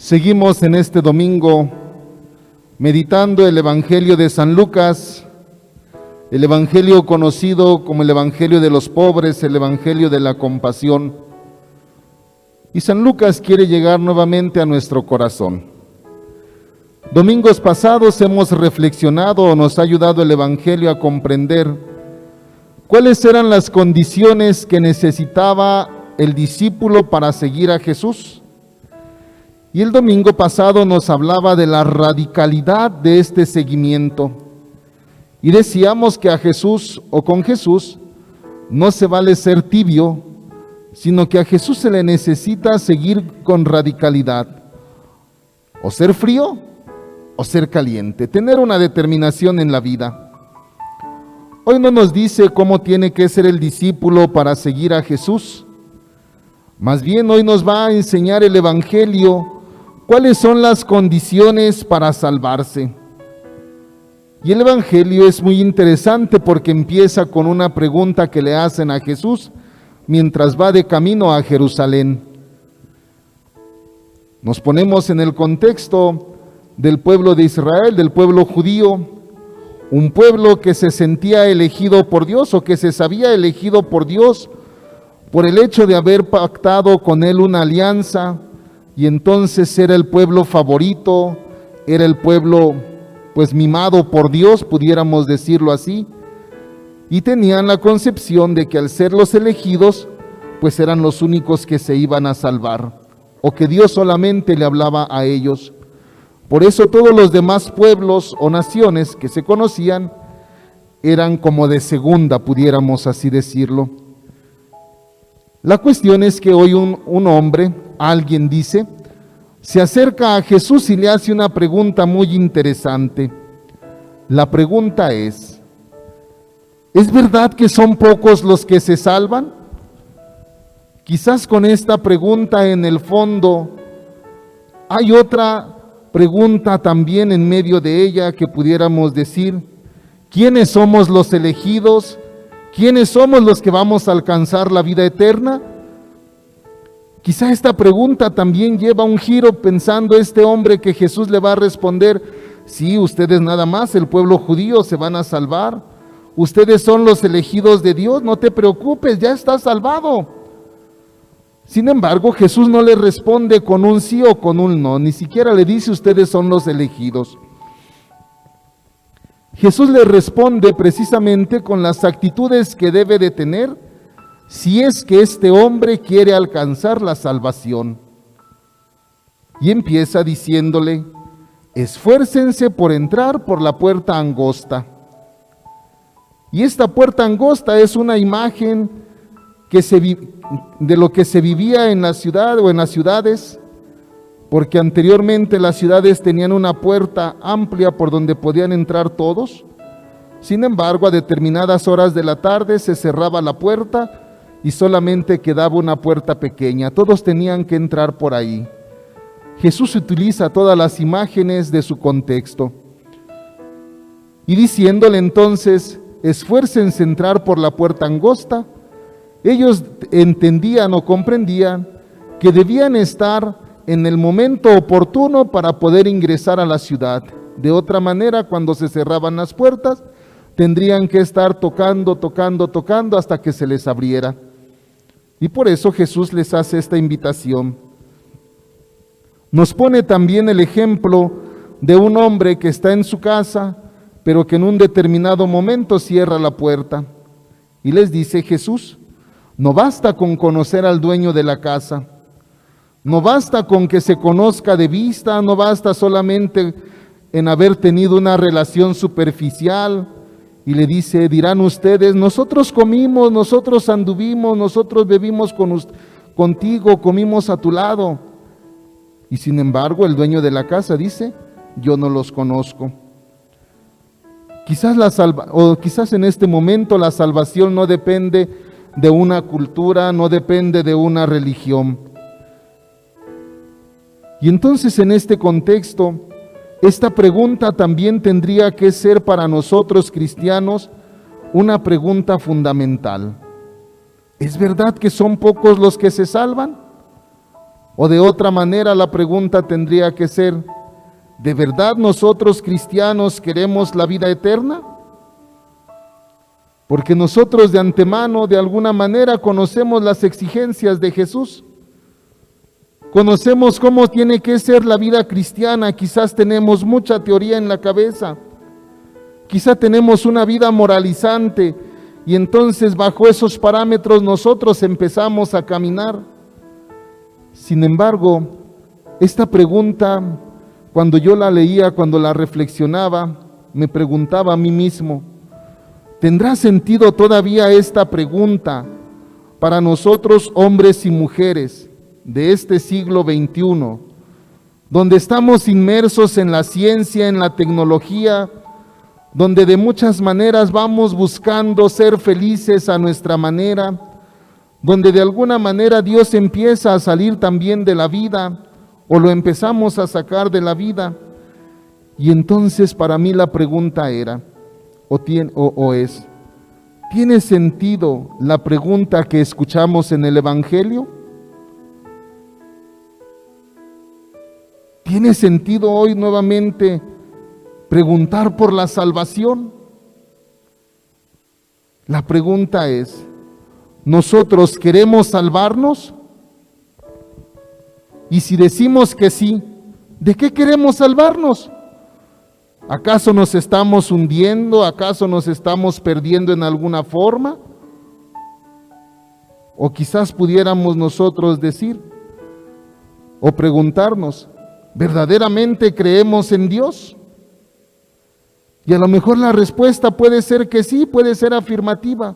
Seguimos en este domingo meditando el Evangelio de San Lucas, el Evangelio conocido como el Evangelio de los pobres, el Evangelio de la compasión. Y San Lucas quiere llegar nuevamente a nuestro corazón. Domingos pasados hemos reflexionado, nos ha ayudado el Evangelio a comprender cuáles eran las condiciones que necesitaba el discípulo para seguir a Jesús. Y el domingo pasado nos hablaba de la radicalidad de este seguimiento. Y decíamos que a Jesús o con Jesús no se vale ser tibio, sino que a Jesús se le necesita seguir con radicalidad. O ser frío o ser caliente, tener una determinación en la vida. Hoy no nos dice cómo tiene que ser el discípulo para seguir a Jesús. Más bien hoy nos va a enseñar el Evangelio cuáles son las condiciones para salvarse. Y el Evangelio es muy interesante porque empieza con una pregunta que le hacen a Jesús mientras va de camino a Jerusalén. Nos ponemos en el contexto del pueblo de Israel, del pueblo judío, un pueblo que se sentía elegido por Dios o que se sabía elegido por Dios por el hecho de haber pactado con Él una alianza, y entonces era el pueblo favorito, era el pueblo pues mimado por Dios, pudiéramos decirlo así, y tenían la concepción de que al ser los elegidos, pues eran los únicos que se iban a salvar, o que Dios solamente le hablaba a ellos. Por eso todos los demás pueblos o naciones que se conocían eran como de segunda, pudiéramos así decirlo. La cuestión es que hoy un hombre, alguien dice, se acerca a Jesús y le hace una pregunta muy interesante. La pregunta ¿es verdad que son pocos los que se salvan? Quizás con esta pregunta en el fondo hay otra pregunta también en medio de ella que pudiéramos decir, ¿quiénes somos los elegidos? ¿Quiénes somos los que vamos a alcanzar la vida eterna? Quizá esta pregunta también lleva un giro pensando este hombre que Jesús le va a responder, sí, ustedes nada más, el pueblo judío se van a salvar, ustedes son los elegidos de Dios, no te preocupes, ya estás salvado. Sin embargo, Jesús no le responde con un sí o con un no, ni siquiera le dice ustedes son los elegidos. Jesús le responde precisamente con las actitudes que debe de tener si es que este hombre quiere alcanzar la salvación. Y empieza diciéndole, esfuércense por entrar por la puerta angosta. Y esta puerta angosta es una imagen de lo que se vivía en la ciudad o en las ciudades, porque anteriormente las ciudades tenían una puerta amplia por donde podían entrar todos. Sin embargo, a determinadas horas de la tarde se cerraba la puerta y solamente quedaba una puerta pequeña. Todos tenían que entrar por ahí. Jesús utiliza todas las imágenes de su contexto. Y diciéndole entonces, esfuércense en entrar por la puerta angosta, ellos entendían o comprendían que debían estar en el momento oportuno para poder ingresar a la ciudad. De otra manera, cuando se cerraban las puertas, tendrían que estar tocando hasta que se les abriera. Y por eso Jesús les hace esta invitación. Nos pone también el ejemplo de un hombre que está en su casa, pero que en un determinado momento cierra la puerta. Y les dice Jesús, no basta con conocer al dueño de la casa, no basta con que se conozca de vista, no basta solamente en haber tenido una relación superficial. Y le dice, dirán ustedes, nosotros comimos, nosotros anduvimos, nosotros bebimos contigo, comimos a tu lado. Y sin embargo el dueño de la casa dice, yo no los conozco. Quizás en este momento la salvación no depende de una cultura, no depende de una religión. Y entonces en este contexto, esta pregunta también tendría que ser para nosotros cristianos una pregunta fundamental. ¿Es verdad que son pocos los que se salvan? O de otra manera la pregunta tendría que ser, ¿de verdad nosotros cristianos queremos la vida eterna? Porque nosotros de antemano, de alguna manera, conocemos las exigencias de Jesús. Conocemos cómo tiene que ser la vida cristiana. Quizás tenemos mucha teoría en la cabeza. Quizá tenemos una vida moralizante y entonces bajo esos parámetros nosotros empezamos a caminar. Sin embargo, esta pregunta, cuando yo la leía, cuando la reflexionaba, me preguntaba a mí mismo, ¿tendrá sentido todavía esta pregunta para nosotros hombres y mujeres de este siglo XXI, donde estamos inmersos en la ciencia, en la tecnología, donde de muchas maneras vamos buscando ser felices a nuestra manera, donde de alguna manera Dios empieza a salir también de la vida, o lo empezamos a sacar de la vida? Y entonces para mí la pregunta era, es, ¿tiene sentido la pregunta que escuchamos en el Evangelio? ¿Tiene sentido hoy nuevamente preguntar por la salvación? La pregunta es, ¿nosotros queremos salvarnos? Y si decimos que sí, ¿de qué queremos salvarnos? ¿Acaso nos estamos hundiendo? ¿Acaso nos estamos perdiendo en alguna forma? O quizás pudiéramos nosotros decir o preguntarnos, ¿verdaderamente creemos en Dios? Y a lo mejor la respuesta puede ser que sí, puede ser afirmativa.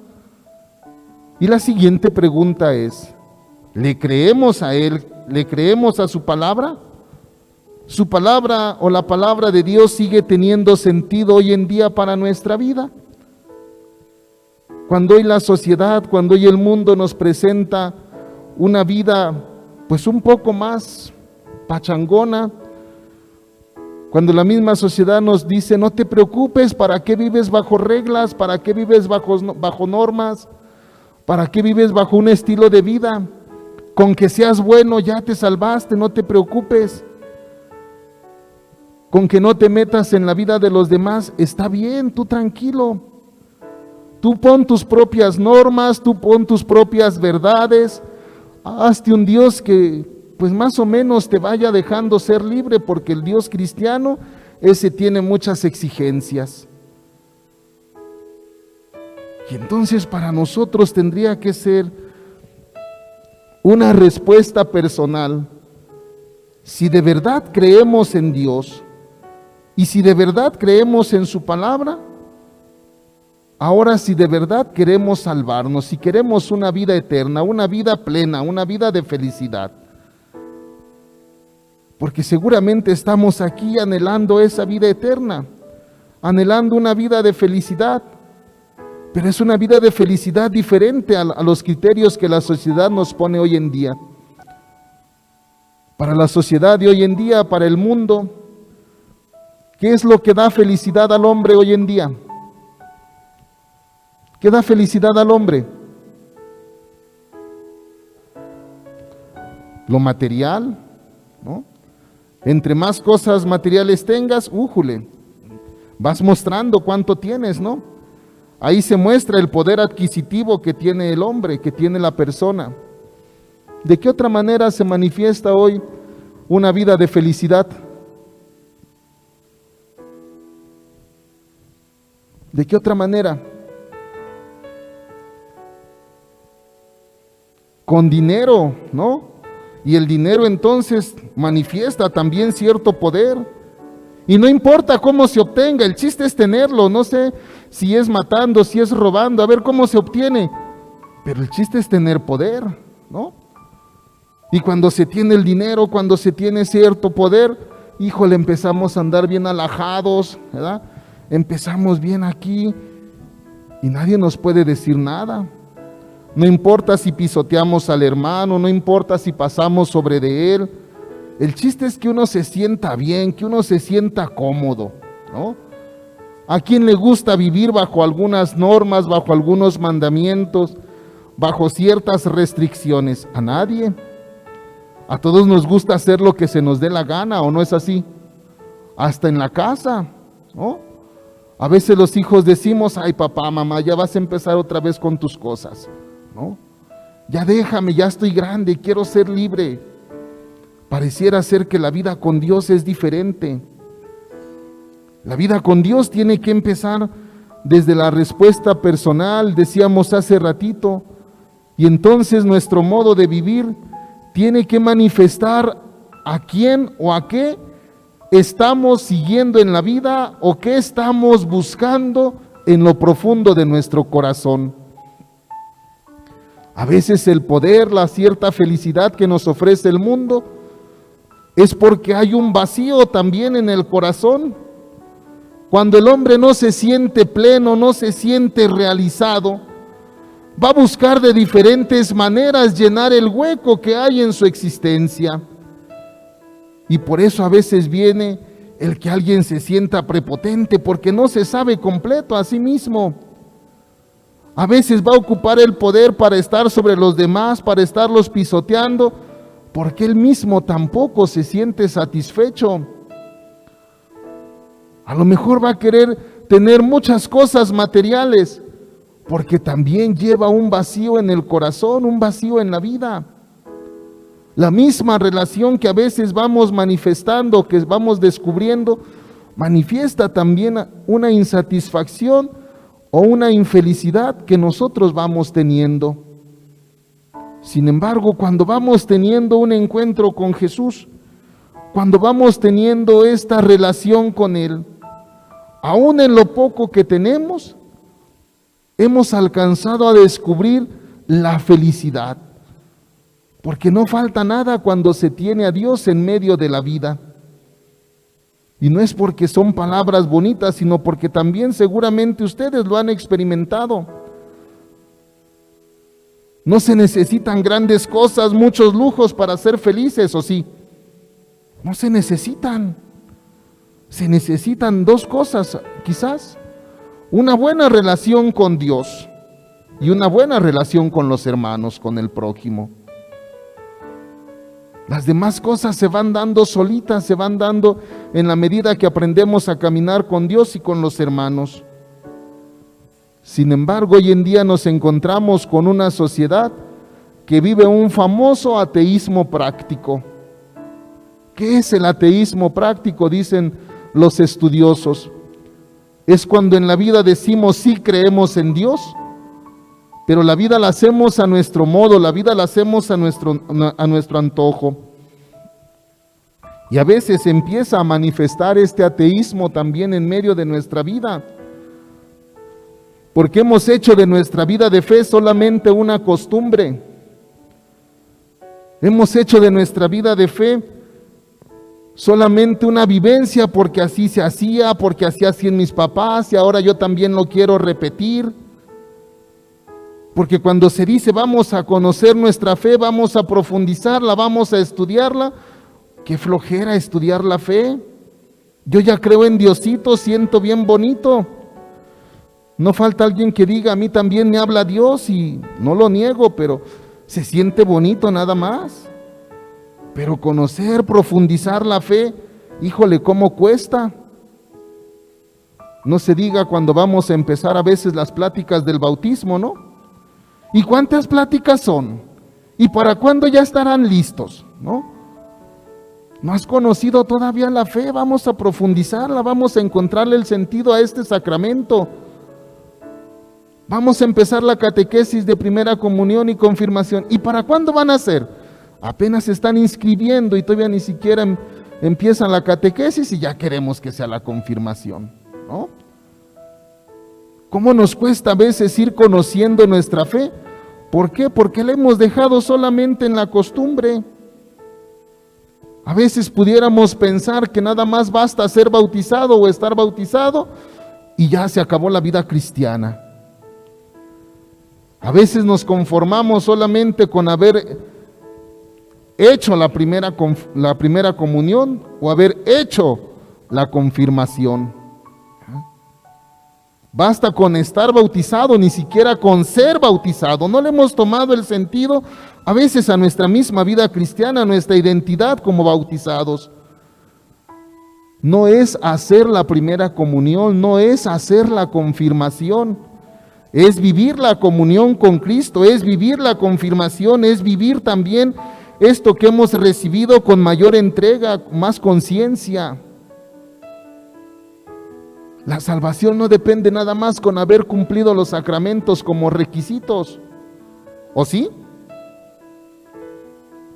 Y la siguiente pregunta es, ¿le creemos a Él? ¿Le creemos a su palabra? ¿Su palabra o la palabra de Dios sigue teniendo sentido hoy en día para nuestra vida? Cuando hoy la sociedad, cuando hoy el mundo nos presenta una vida pues un poco más pachangona, cuando la misma sociedad nos dice, no te preocupes, ¿para qué vives bajo reglas? ¿Para qué vives bajo normas? ¿Para qué vives bajo un estilo de vida? Con que seas bueno ya te salvaste, no te preocupes. Con que no te metas en la vida de los demás, está bien, tú tranquilo. Tú pon tus propias normas, tú pon tus propias verdades. Hazte un Dios que pues más o menos te vaya dejando ser libre, porque el Dios cristiano, ese tiene muchas exigencias. Y entonces para nosotros tendría que ser una respuesta personal. Si de verdad creemos en Dios y si de verdad creemos en su palabra, ahora si de verdad queremos salvarnos, si queremos una vida eterna, una vida plena, una vida de felicidad, porque seguramente estamos aquí anhelando esa vida eterna, anhelando una vida de felicidad, pero es una vida de felicidad diferente a los criterios que la sociedad nos pone hoy en día. Para la sociedad de hoy en día, para el mundo, ¿qué es lo que da felicidad al hombre hoy en día? ¿Qué da felicidad al hombre? Lo material, ¿no? Entre más cosas materiales tengas, újule, vas mostrando cuánto tienes, ¿no? Ahí se muestra el poder adquisitivo que tiene el hombre, que tiene la persona. ¿De qué otra manera se manifiesta hoy una vida de felicidad? ¿De qué otra manera? Con dinero, ¿no? Y el dinero entonces manifiesta también cierto poder. Y no importa cómo se obtenga, el chiste es tenerlo. No sé si es matando, si es robando, a ver cómo se obtiene. Pero el chiste es tener poder, ¿no? Y cuando se tiene el dinero, cuando se tiene cierto poder, híjole, empezamos a andar bien alajados, ¿verdad? Empezamos bien aquí y nadie nos puede decir nada. No importa si pisoteamos al hermano, no importa si pasamos sobre de él. El chiste es que uno se sienta bien, que uno se sienta cómodo, ¿no? ¿A quién le gusta vivir bajo algunas normas, bajo algunos mandamientos, bajo ciertas restricciones? A nadie. A todos nos gusta hacer lo que se nos dé la gana, ¿o no es así? Hasta en la casa, ¿no? A veces los hijos decimos, ay papá, mamá, ya vas a empezar otra vez con tus cosas, ¿no? Ya déjame, ya estoy grande, quiero ser libre. Pareciera ser que la vida con Dios es diferente. La vida con Dios tiene que empezar desde la respuesta personal, decíamos hace ratito, y entonces nuestro modo de vivir tiene que manifestar a quién o a qué estamos siguiendo en la vida o qué estamos buscando en lo profundo de nuestro corazón. A veces el poder, la cierta felicidad que nos ofrece el mundo es porque hay un vacío también en el corazón. Cuando el hombre no se siente pleno, no se siente realizado, va a buscar de diferentes maneras llenar el hueco que hay en su existencia. Y por eso a veces viene el que alguien se sienta prepotente porque no se sabe completo a sí mismo. A veces va a ocupar el poder para estar sobre los demás, para estarlos pisoteando, porque él mismo tampoco se siente satisfecho. A lo mejor va a querer tener muchas cosas materiales, porque también lleva un vacío en el corazón, un vacío en la vida. La misma relación que a veces vamos manifestando, que vamos descubriendo, manifiesta también una insatisfacción o una infelicidad que nosotros vamos teniendo. Sin embargo, cuando vamos teniendo un encuentro con Jesús, cuando vamos teniendo esta relación con Él, aún en lo poco que tenemos, hemos alcanzado a descubrir la felicidad. Porque no falta nada cuando se tiene a Dios en medio de la vida. Y no es porque son palabras bonitas, sino porque también seguramente ustedes lo han experimentado. No se necesitan grandes cosas, muchos lujos para ser felices, ¿o sí? No se necesitan. Se necesitan dos cosas, quizás. Una buena relación con Dios y una buena relación con los hermanos, con el prójimo. Las demás cosas se van dando solitas, se van dando en la medida que aprendemos a caminar con Dios y con los hermanos. Sin embargo, hoy en día nos encontramos con una sociedad que vive un famoso ateísmo práctico. ¿Qué es el ateísmo práctico? Dicen los estudiosos. Es cuando en la vida decimos sí creemos en Dios, pero la vida la hacemos a nuestro modo, la vida la hacemos a nuestro antojo. Y a veces empieza a manifestar este ateísmo también en medio de nuestra vida, porque hemos hecho de nuestra vida de fe solamente una costumbre. Hemos hecho de nuestra vida de fe solamente una vivencia porque así se hacía, porque así hacían mis papás y ahora yo también lo quiero repetir. Porque cuando se dice vamos a conocer nuestra fe, vamos a profundizarla, vamos a estudiarla, qué flojera estudiar la fe. Yo ya creo en Diosito, siento bien bonito. No falta alguien que diga, a mí también me habla Dios y no lo niego, pero se siente bonito nada más. Pero conocer, profundizar la fe, híjole, ¿cómo cuesta? No se diga cuando vamos a empezar a veces las pláticas del bautismo, ¿no? ¿Y cuántas pláticas son? ¿Y para cuándo ya estarán listos? ¿No? ¿No has conocido todavía la fe? Vamos a profundizarla, vamos a encontrarle el sentido a este sacramento. Vamos a empezar la catequesis de primera comunión y confirmación. ¿Y para cuándo van a ser? Apenas se están inscribiendo y todavía ni siquiera empiezan la catequesis y ya queremos que sea la confirmación, ¿no? ¿Cómo nos cuesta a veces ir conociendo nuestra fe? ¿Por qué? Porque la hemos dejado solamente en la costumbre. A veces pudiéramos pensar que nada más basta ser bautizado o estar bautizado y ya se acabó la vida cristiana. A veces nos conformamos solamente con haber hecho la primera comunión o haber hecho la confirmación. Basta con estar bautizado, ni siquiera con ser bautizado. No le hemos tomado el sentido a veces a nuestra misma vida cristiana, a nuestra identidad como bautizados. No es hacer la primera comunión, no es hacer la confirmación, es vivir la comunión con Cristo, es vivir la confirmación, es vivir también esto que hemos recibido con mayor entrega, más conciencia. La salvación no depende nada más con haber cumplido los sacramentos como requisitos, ¿o sí?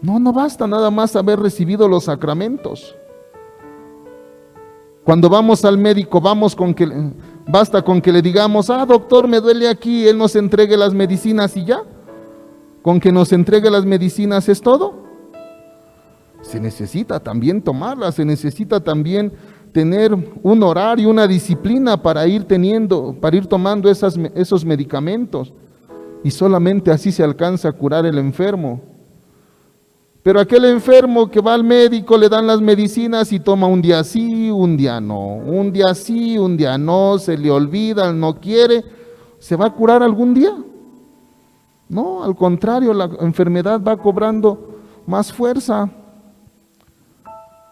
No basta nada más haber recibido los sacramentos. Cuando vamos al médico, basta con que le digamos, doctor, me duele aquí, él nos entregue las medicinas y ya. Con que nos entregue las medicinas es todo. Se necesita también tomarlas, se necesita también tener un horario, una disciplina para ir tomando esos medicamentos. Y solamente así se alcanza a curar el enfermo. Pero aquel enfermo que va al médico, le dan las medicinas y toma un día sí, un día no, un día sí, un día no, se le olvida, no quiere, ¿se va a curar algún día? No, al contrario, la enfermedad va cobrando más fuerza.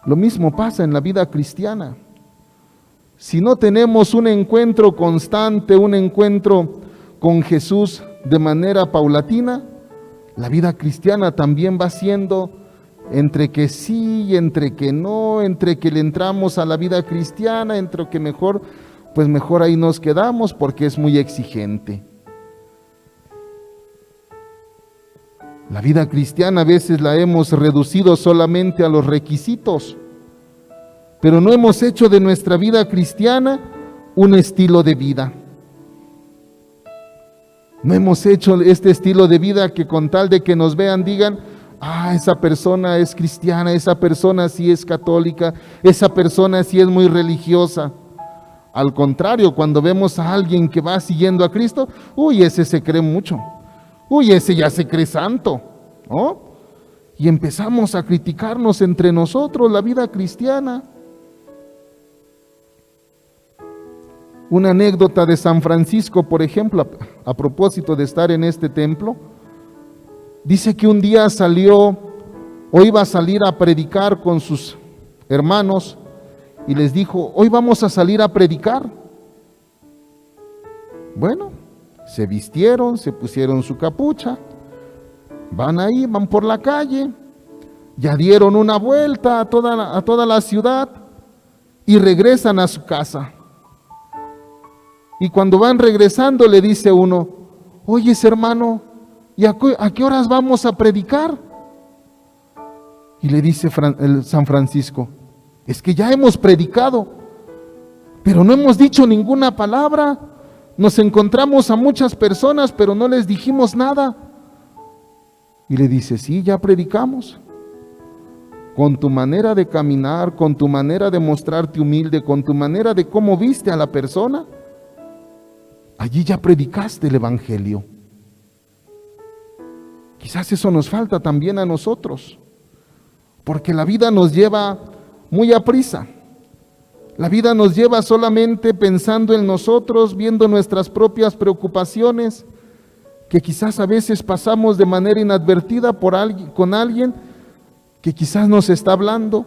Lo mismo pasa en la vida cristiana. Si no tenemos un encuentro constante, un encuentro con Jesús de manera paulatina, la vida cristiana también va siendo entre que sí y entre que no, entre que le entramos a la vida cristiana, entre que mejor ahí nos quedamos porque es muy exigente. La vida cristiana a veces la hemos reducido solamente a los requisitos, pero no hemos hecho de nuestra vida cristiana un estilo de vida. No hemos hecho este estilo de vida que con tal de que nos vean digan, esa persona es cristiana, esa persona sí es católica, esa persona sí es muy religiosa. Al contrario, cuando vemos a alguien que va siguiendo a Cristo, ese se cree mucho, ese ya se cree santo, ¿no? Y empezamos a criticarnos entre nosotros la vida cristiana. Una anécdota de San Francisco, por ejemplo, a propósito de estar en este templo, dice que un día iba a salir a predicar con sus hermanos y les dijo, hoy vamos a salir a predicar. Bueno, se vistieron, se pusieron su capucha, van por la calle, ya dieron una vuelta a toda la ciudad y regresan a su casa. Y cuando van regresando le dice uno, oye hermano, ¿y a qué horas vamos a predicar? Y le dice San Francisco, es que ya hemos predicado, pero no hemos dicho ninguna palabra. Nos encontramos a muchas personas, pero no les dijimos nada. Y le dice, sí, ya predicamos. Con tu manera de caminar, con tu manera de mostrarte humilde, con tu manera de cómo viste a la persona, allí ya predicaste el evangelio. Quizás eso nos falta también a nosotros, porque la vida nos lleva muy a prisa. La vida nos lleva solamente pensando en nosotros, viendo nuestras propias preocupaciones, que quizás a veces pasamos de manera inadvertida con alguien que quizás nos está hablando.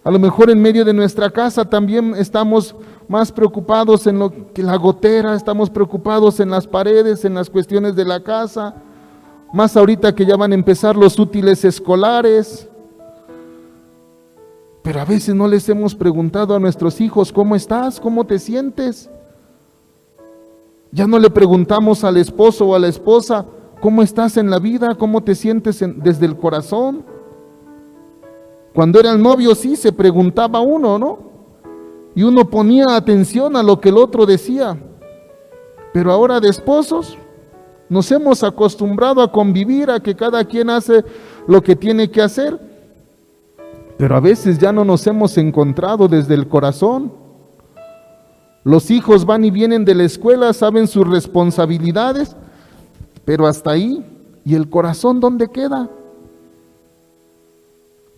A lo mejor en medio de nuestra casa también estamos más preocupados en lo que la gotera, estamos preocupados en las paredes, en las cuestiones de la casa, más ahorita que ya van a empezar los útiles escolares. Pero a veces no les hemos preguntado a nuestros hijos, ¿cómo estás? ¿Cómo te sientes? Ya no le preguntamos al esposo o a la esposa, ¿cómo estás en la vida? ¿Cómo te sientes desde el corazón? Cuando era el novio sí se preguntaba uno, ¿no? Y uno ponía atención a lo que el otro decía. Pero ahora de esposos nos hemos acostumbrado a convivir, a que cada quien hace lo que tiene que hacer. Pero a veces ya no nos hemos encontrado desde el corazón. Los hijos van y vienen de la escuela, saben sus responsabilidades, pero hasta ahí. ¿Y el corazón dónde queda?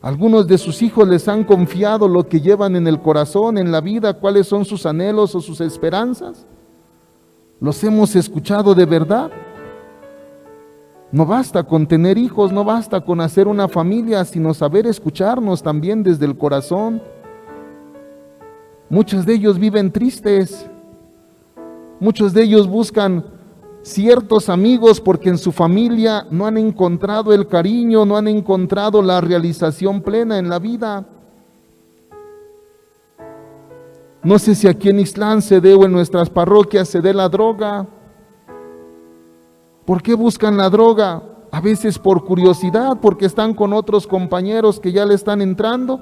Algunos de sus hijos les han confiado lo que llevan en el corazón, en la vida, cuáles son sus anhelos o sus esperanzas. ¿Los hemos escuchado de verdad? No basta con tener hijos, no basta con hacer una familia, sino saber escucharnos también desde el corazón. Muchos de ellos viven tristes, muchos de ellos buscan ciertos amigos porque en su familia no han encontrado el cariño, no han encontrado la realización plena en la vida. No sé si aquí en Ixtlán se dé o en nuestras parroquias se dé la droga. ¿Por qué buscan la droga? A veces por curiosidad, porque están con otros compañeros que ya le están entrando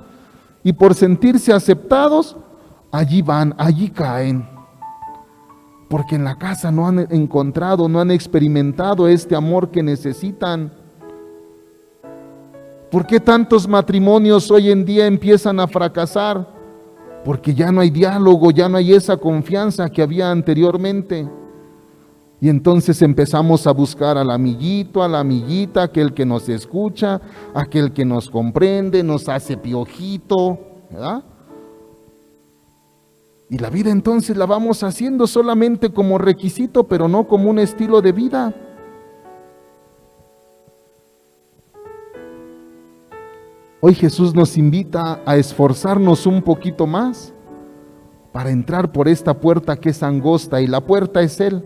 y por sentirse aceptados, allí van, allí caen. Porque en la casa no han encontrado, no han experimentado este amor que necesitan. ¿Por qué tantos matrimonios hoy en día empiezan a fracasar? Porque ya no hay diálogo, ya no hay esa confianza que había anteriormente. Y entonces empezamos a buscar al amiguito, a la amiguita, aquel que nos escucha, aquel que nos comprende, nos hace piojito, ¿verdad? Y la vida entonces la vamos haciendo solamente como requisito, pero no como un estilo de vida. Hoy Jesús nos invita a esforzarnos un poquito más para entrar por esta puerta que es angosta, y la puerta es Él.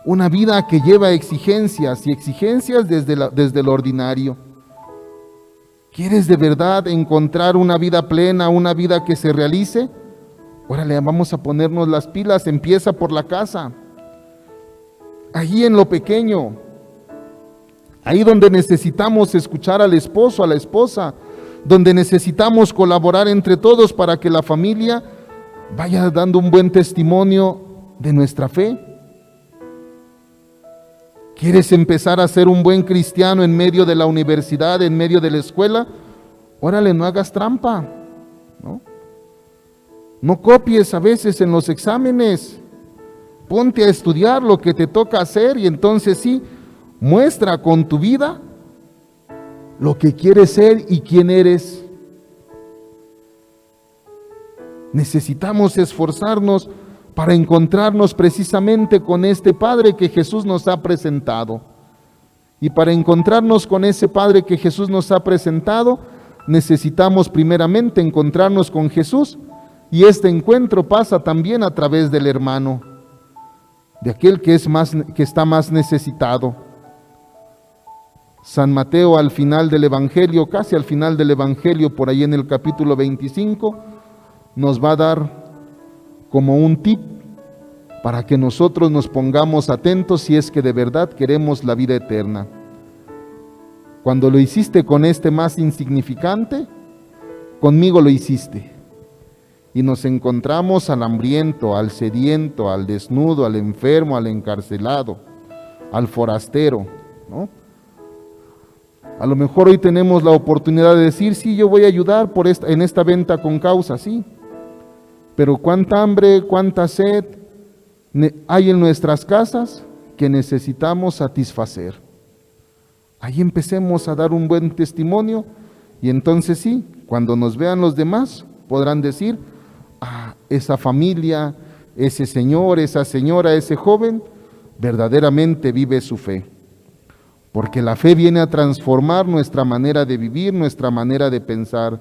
Una vida que lleva exigencias, y exigencias desde lo ordinario. ¿Quieres de verdad encontrar una vida plena, una vida que se realice? Órale, vamos a ponernos las pilas, empieza por la casa. Allí en lo pequeño, ahí donde necesitamos escuchar al esposo, a la esposa, donde necesitamos colaborar entre todos para que la familia vaya dando un buen testimonio de nuestra fe. ¿Quieres empezar a ser un buen cristiano en medio de la universidad, en medio de la escuela? Órale, no hagas trampa, ¿no? No copies a veces en los exámenes. Ponte a estudiar lo que te toca hacer y entonces sí, muestra con tu vida lo que quieres ser y quién eres. Necesitamos esforzarnos para encontrarnos precisamente con este Padre que Jesús nos ha presentado. Y para encontrarnos con ese Padre que Jesús nos ha presentado, necesitamos primeramente encontrarnos con Jesús, y este encuentro pasa también a través del hermano, de aquel que está más necesitado. San Mateo al final del Evangelio, casi al final del Evangelio, por ahí en el capítulo 25, nos va a dar como un tip para que nosotros nos pongamos atentos si es que de verdad queremos la vida eterna. Cuando lo hiciste con este más insignificante, conmigo lo hiciste. Y nos encontramos al hambriento, al sediento, al desnudo, al enfermo, al encarcelado, al forastero, ¿no? A lo mejor hoy tenemos la oportunidad de decir, sí, yo voy a ayudar en esta venta con causa, sí. Pero cuánta hambre, cuánta sed hay en nuestras casas que necesitamos satisfacer. Ahí empecemos a dar un buen testimonio y entonces sí, cuando nos vean los demás, podrán decir, esa familia, ese señor, esa señora, ese joven, verdaderamente vive su fe. Porque la fe viene a transformar nuestra manera de vivir, nuestra manera de pensar,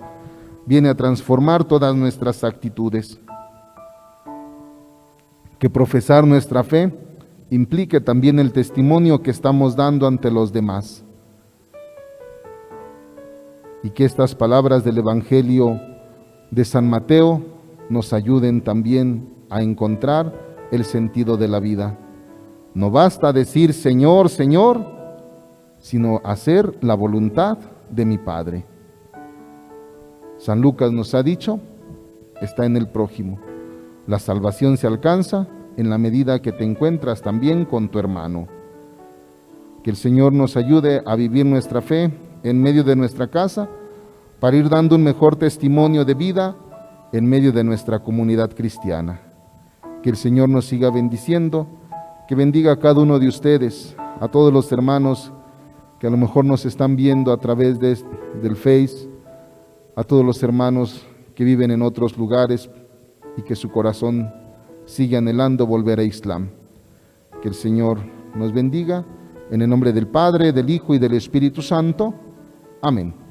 viene a transformar todas nuestras actitudes. Que profesar nuestra fe implique también el testimonio que estamos dando ante los demás. Y que estas palabras del Evangelio de San Mateo nos ayuden también a encontrar el sentido de la vida. No basta decir Señor, Señor, sino hacer la voluntad de mi Padre. San Lucas nos ha dicho, está en el prójimo. La salvación se alcanza en la medida que te encuentras también con tu hermano. Que el Señor nos ayude a vivir nuestra fe en medio de nuestra casa para ir dando un mejor testimonio de vida en medio de nuestra comunidad cristiana. Que el Señor nos siga bendiciendo, que bendiga a cada uno de ustedes, a todos los hermanos que a lo mejor nos están viendo a través del Face, a todos los hermanos que viven en otros lugares y que su corazón sigue anhelando volver a Islam. Que el Señor nos bendiga, en el nombre del Padre, del Hijo y del Espíritu Santo. Amén.